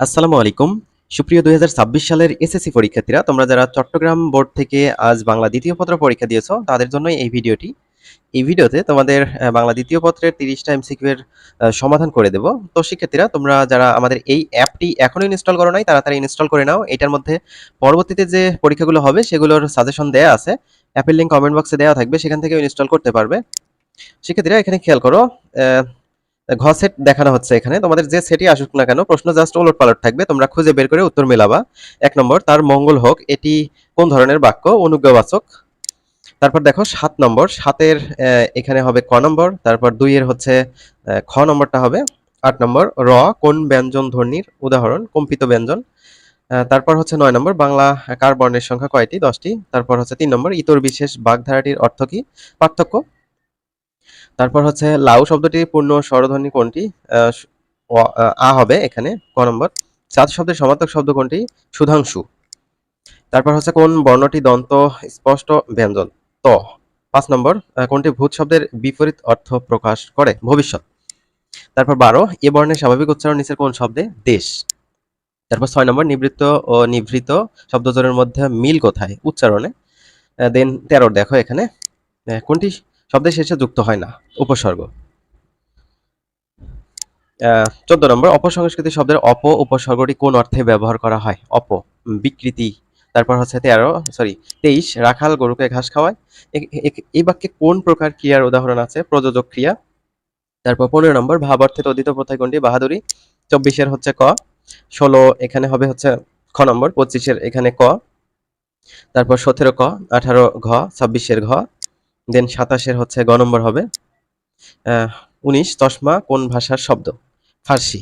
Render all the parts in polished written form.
আসসালামু আলাইকুম। সুপ্রিয় ২০২৬ সালের এসএসসি পরীক্ষার্থীরা, তোমরা যারা চট্টগ্রাম বোর্ড থেকে আজ বাংলা দ্বিতীয় পত্র পরীক্ষা দিয়েছো, তাদের জন্যই এই ভিডিওটি। এই ভিডিওতে তোমাদের বাংলা দ্বিতীয় পত্রের ৩০ টা এমসিকিউ এর সমাধান করে দেব। তো শিক্ষার্থীরা, তোমরা যারা আমাদের এই অ্যাপটি এখনো ইনস্টল করো নাই, তাড়াতাড়ি ইনস্টল করে নাও। এটার মধ্যে পরবর্তীতে যে পরীক্ষাগুলো হবে সেগুলোর সাজেশন দেয়া আছে। অ্যাপের লিংক কমেন্ট বক্সে দেওয়া থাকবে, সেখান থেকেও ইনস্টল করতে পারবে। শিক্ষার্থীরা, এখানে খেয়াল করো, ঘ সেট দেখানো হচ্ছে। এখানে তোমাদের যে সেটই আসুক না কেন, প্রশ্ন জাস্ট ওলটপালট থাকবে, তোমরা খুঁজে বের করে উত্তর মেলাবা। ১ নম্বর, তার মঙ্গল হোক, এটি কোন ধরনের বাক্য? অনুজ্ঞাবাচক। তারপর দেখো ৭ নম্বর, ৭ এর এখানে হবে ক নম্বর। তারপর ২ এর হচ্ছে খ নম্বরটা হবে। ৮ নম্বর, র কোন ব্যঞ্জন ধ্বনির উদাহরণ? কম্পিত ব্যঞ্জন। তারপর হচ্ছে ৯ নম্বর, বাংলা কার বর্ণের সংখ্যা কয়টি? ১০টি। তারপর হচ্ছে ৩ নম্বর, ইতর বিশেষ বাগধারাটির অর্থ কি? পার্থক্য। তারপর হচ্ছে লাউ শব্দটির পূর্ণ স্বরধ্বনি কোনটি? আহ, আ হবে এখানে, ক নম্বর। চাঁদ শব্দের সমার্থক শব্দ কোনটি? সুধাংশু। তারপর হচ্ছে কোন বর্ণটি দন্ত স্পষ্ট ব্যঞ্জন? ত। ৫ নম্বর, কোনটি ভূত শব্দের বিপরীত অর্থ প্রকাশ করে? ভবিষ্যৎ। তারপর ১২, এ বর্ণের স্বাভাবিক উচ্চারণ নিচের কোন শব্দে? দেশ। তারপর ৬ নম্বর, নিবৃত্ত ও নিভৃত শব্দজোড়ের মধ্যে মিল কোথায়? উচ্চারণে। দেন ১৩ দেখো এখানে, কোনটি শব্দের শেষে যুক্ত হয় না? উপসর্গ। ১৪ নম্বর, অপসংস্কৃতি শব্দের অপ উপসর্গটি কোন অর্থে ব্যবহার করা হয়? বিকৃতি। তারপর হচ্ছে ২৩, রাখাল গরুকে ঘাস খাওয়ায়। এই বাক্যে কোন প্রকার ক্রিয়ার উদাহরণ আছে? প্রযোজক ক্রিয়া। তারপর ১৫ নম্বর, ভাব অর্থে তদ্ধিত প্রত্যয় কোনটি? বাহাদুরি। ২৪ এর হচ্ছে ক। ১৬ এখানে হবে হচ্ছে খ নম্বর। ২৫ এর এখানে ক। তারপর ১৭ ক। ১৮ ঘ। ২৬ এর ঘ। দেন ২৭ এর হচ্ছে গ নম্বর হবে। ১৯, তসমা কোন ভাষার শব্দ? ফার্সি।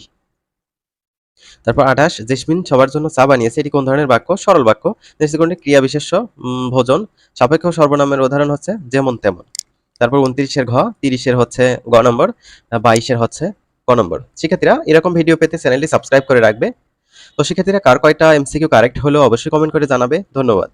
তারপর ২৮, জেসমিন সবার জন্য চা বানিয়েছে, এটি কোন ধরনের বাক্য? সরল বাক্য। নিচের কোনটি ক্রিয়া বিশেষ্য? ভোজন। সাপেক্ষ সর্বনামের উদাহরণ হচ্ছে যেমন তেমন। তারপর ২৯ এর ঘ, ৩০ এর হচ্ছে গ নম্বর, ২২ এর হচ্ছে ক নম্বর। শিক্ষার্থীরা, এরকম ভিডিও পেতে চ্যানেলটি সাবস্ক্রাইব করে রাখবে। তো শিক্ষার্থীরা, কার কয়টা এমসিকিউ কারেক্ট হলো অবশ্যই কমেন্ট করে জানাবে। ধন্যবাদ।